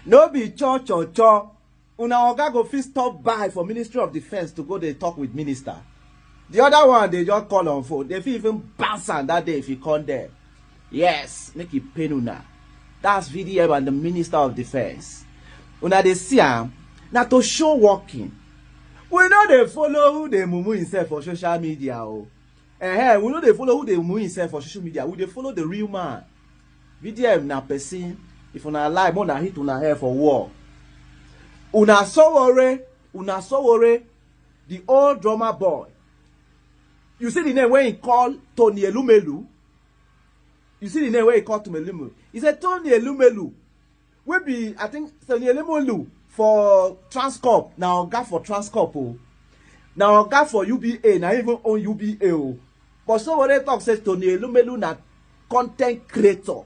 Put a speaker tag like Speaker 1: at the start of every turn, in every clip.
Speaker 1: No be cho. Una oga go fit stop by for Ministry of Defense to go dey talk with minister. The other one they just call on phone. They fit even bounce am that day if he come there. Yes, make it pain una. That's VDM and the Minister of Defense. Una dey see am na to show working. We no dey follow who dey mumu himself for social media o. We no dey follow who dey mumu himself for social media. We dey follow the real man. VDM na person. If una lie, una hit una hair for war. Una so worry, the old drummer boy. You see the name where he called Tony Elumelu? You see the name where he called Tony Elumelu? He said Tony Elumelu. We be, I think, Tony Elumelu for Transcorp. Now, God for Transcorp. Oh. Now, God for UBA. Now, even on UBA. Oh. But somebody talk says Tony Elumelu na content creator.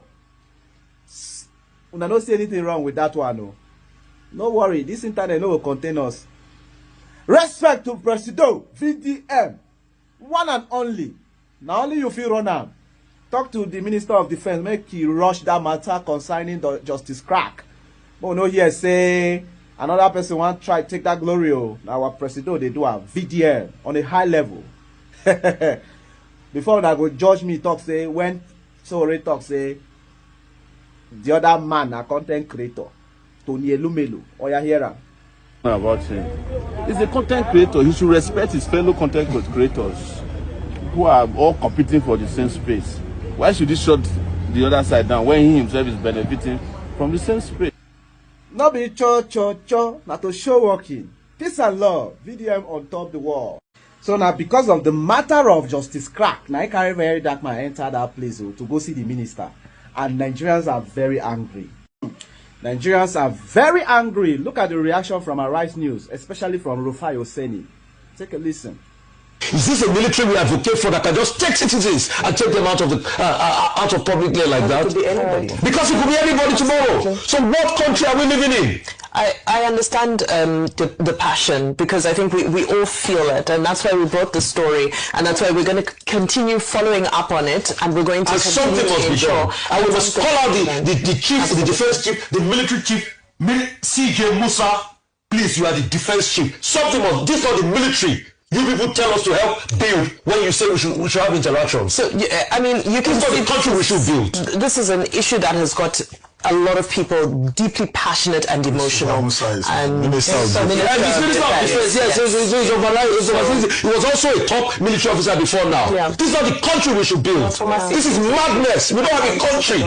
Speaker 1: Una don't see anything wrong with that one. No. No worry, this internet no will contain us. Respect to Presido, VDM, one and only. Now only you feel run am. Talk to the Minister of Defense, make he rush that matter concerning the Justice Crack. But no here say another person want try take that glory. Oh, now our Presido they do a VDM on a high level. Before that go judge me talk say when so already talk say the other man a content creator. Tony Elumelu, or you hear him?
Speaker 2: About him. He's a content creator. He should respect his fellow content creators who are all competing for the same space. Why should he shut the other side down when he himself is benefiting from the same space?
Speaker 1: No be cho, not to show working. Peace and love, VDM on top the wall. So now because of the matter of Justice Crack, now I carry very dark man enter that place to go see the minister. And Nigerians are very angry. Nigerians are very angry. Look at the reaction from Arise News, especially from Rufai Oseni. Take a listen.
Speaker 3: Is this a military we advocate for that can just take citizens and take them out of the out of public land like that?
Speaker 4: It could be anybody.
Speaker 3: Because it could be anybody tomorrow. So what country are we living in?
Speaker 4: I understand the passion, because I think we all feel it, and that's why we brought the story, and that's why we're going to continue following up on it, and we're going to
Speaker 3: something must be done. And we must call out the chief, the defense chief, the military chief, CJ Musa. Please, you are the defense chief. Something must. This is not the military. You people tell us to help build when you say we should have interactions.
Speaker 4: So I mean, you can
Speaker 3: see the country we should build.
Speaker 4: This is an issue that has got a lot of people deeply passionate and emotional. And
Speaker 3: Minister of Defense. Yes, he was also a top military officer before now. Yeah. This is not the country we should build. This is madness. We don't have a country.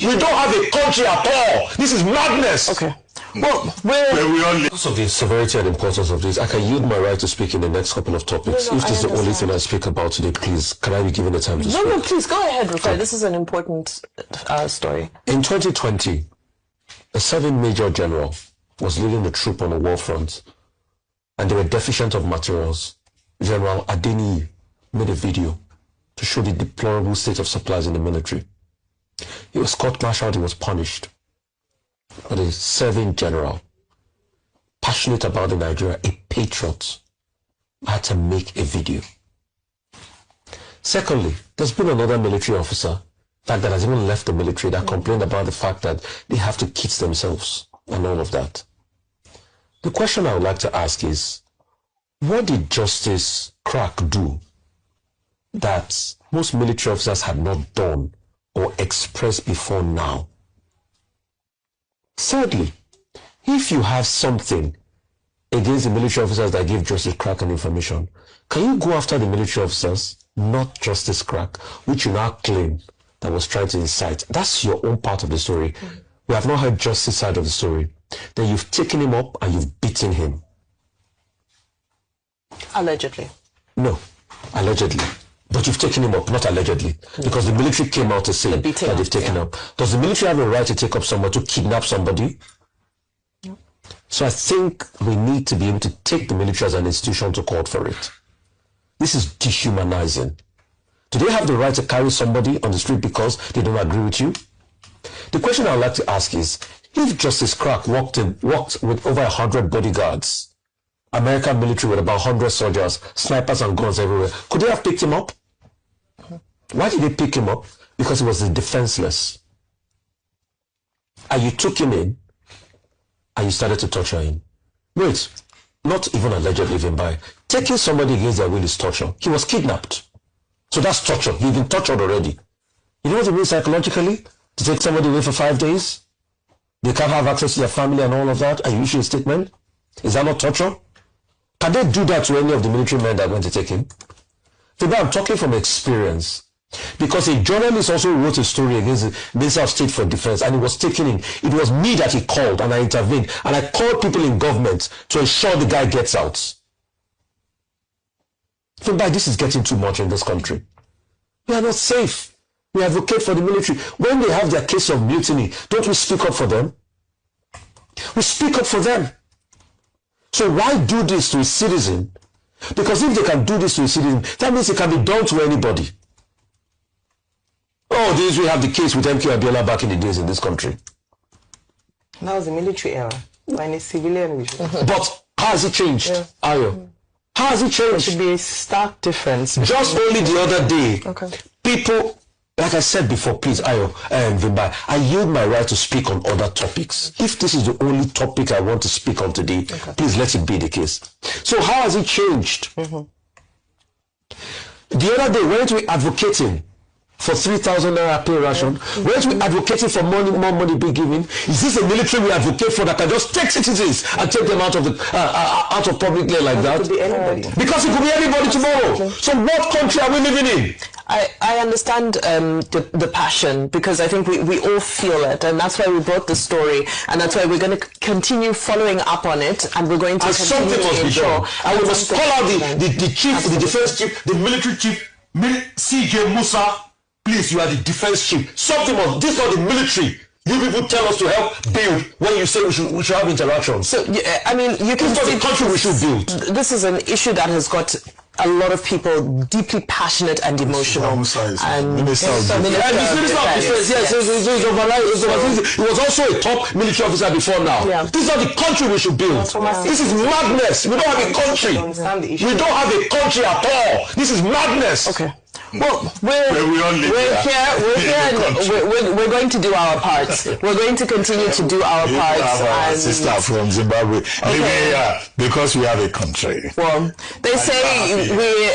Speaker 3: We don't have a country at all. This is madness.
Speaker 4: Okay.
Speaker 3: Well, because of the severity and importance of this, I can yield my right to speak in the next couple of topics. If this is the only thing I speak about today, please, can I be given the time to speak?
Speaker 4: No, please, go ahead, Rufai. This is an important story.
Speaker 3: In 2020, a serving major general was leading the troop on the war front, and they were deficient of materials. General Adeniyi made a video to show the deplorable state of supplies in the military. He was court-martialed, he was punished. But a serving general, passionate about the Nigeria, a patriot, had to make a video. Secondly, there's been another military officer, that has even left the military, that complained about the fact that they have to kit themselves and all of that. The question I would like to ask is, what did Justice Crack do that most military officers had not done or expressed before now? Thirdly, if you have something against the military officers that gave Justice Crack an information, can you go after the military officers, not Justice Crack, which you now claim that was trying to incite? That's your own part of the story. We have not heard Justice side of the story. Then you've taken him up and you've beaten him.
Speaker 4: Allegedly.
Speaker 3: No, allegedly. But you've taken him up, not allegedly, because the military came out to say that they've taken up. Does the military have a right to take up somebody, to kidnap somebody? No. So I think we need to be able to take the military as an institution to court for it. This is dehumanizing. Do they have the right to carry somebody on the street because they don't agree with you? The question I would like to ask is, if Justice Crack walked with over 100 bodyguards, American military with about 100 soldiers, snipers and guns everywhere, could they have picked him up? Why did they pick him up? Because he was defenseless. and you took him in and you started to torture him. Wait, not even allegedly even by. Taking somebody against their will is torture. He was kidnapped. So that's torture. He's been tortured already. You know what it means psychologically? To take somebody away for 5 days? They can't have access to their family and all of that, and you issue a statement? Is that not torture? Can they do that to any of the military men that are going to take him? Today I'm talking from experience. Because a journalist also wrote a story against the Minister of State for Defense, and he was taken in. It was me that he called, and I intervened. And I called people in government to ensure the guy gets out. This is getting too much in this country. We are not safe. We advocate for the military. When they have their case of mutiny, don't we speak up for them? We speak up for them. So why do this to a citizen? Because if they can do this to a citizen, that means it can be done to anybody. Oh, this we have the case with MK Abiola back in the days in this country.
Speaker 4: That was the military era. When a civilian we should.
Speaker 3: But how has it changed, Ayo? How has it changed?
Speaker 4: There should be a stark difference.
Speaker 3: Just only the other day,
Speaker 4: Okay.
Speaker 3: people, like I said before, please, Ayo and Vimbai, I yield my right to speak on other topics. If this is the only topic I want to speak on today, please let it be the case. So how has it changed? The other day, weren't we advocating for 3,000 naira pay ration? Weren't we advocating for more money being given? Is this a military we advocate for that can just take citizens and take them out of the out of public land like that?
Speaker 4: It could be anybody.
Speaker 3: Because it could be anybody tomorrow. So what country are we living in?
Speaker 4: I understand the passion, because I think we all feel it, and that's why we brought the story, and that's why we're going to continue following up on it, and we're going to continue to ensure.
Speaker 3: And we must call out the chief, the defense chief, the military chief, CJ Musa. Please, you are the defense chief. Something must. This is not the military. You people tell us to help build when you say we should have interactions.
Speaker 4: So I mean, you can
Speaker 3: see the country we should build.
Speaker 4: This is an issue that has got a lot of people deeply passionate and emotional. And
Speaker 3: Minister of Defense. Yes, he was also a top military officer before now.
Speaker 4: Yeah.
Speaker 3: This is not the country we should build. This is madness. We don't have a country. We don't have a country at all. This is madness.
Speaker 4: Okay. Well, we're going to do our parts. We're going to continue to do our parts.
Speaker 5: Our sister from Zimbabwe, because we have a country.
Speaker 4: Well, they say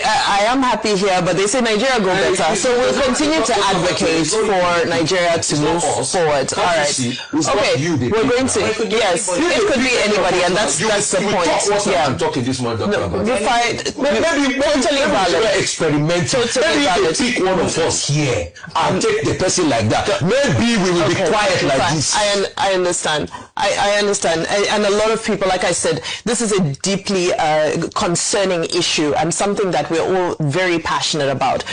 Speaker 4: I am happy here, but they say Nigeria go better. So we'll continue to advocate for Nigeria to move forward. All right. Okay. We're going to. Yes, it could be anybody, and that's the point.
Speaker 3: Yeah. I'm talking this morning, Dr.
Speaker 4: Maybe totally valid.
Speaker 3: Experimental. Maybe they pick one of us here and take the person like that. Maybe we will be quiet like this.
Speaker 4: I understand. I understand. And a lot of people, like I said, this is a deeply concerning issue and something that we're all very passionate about.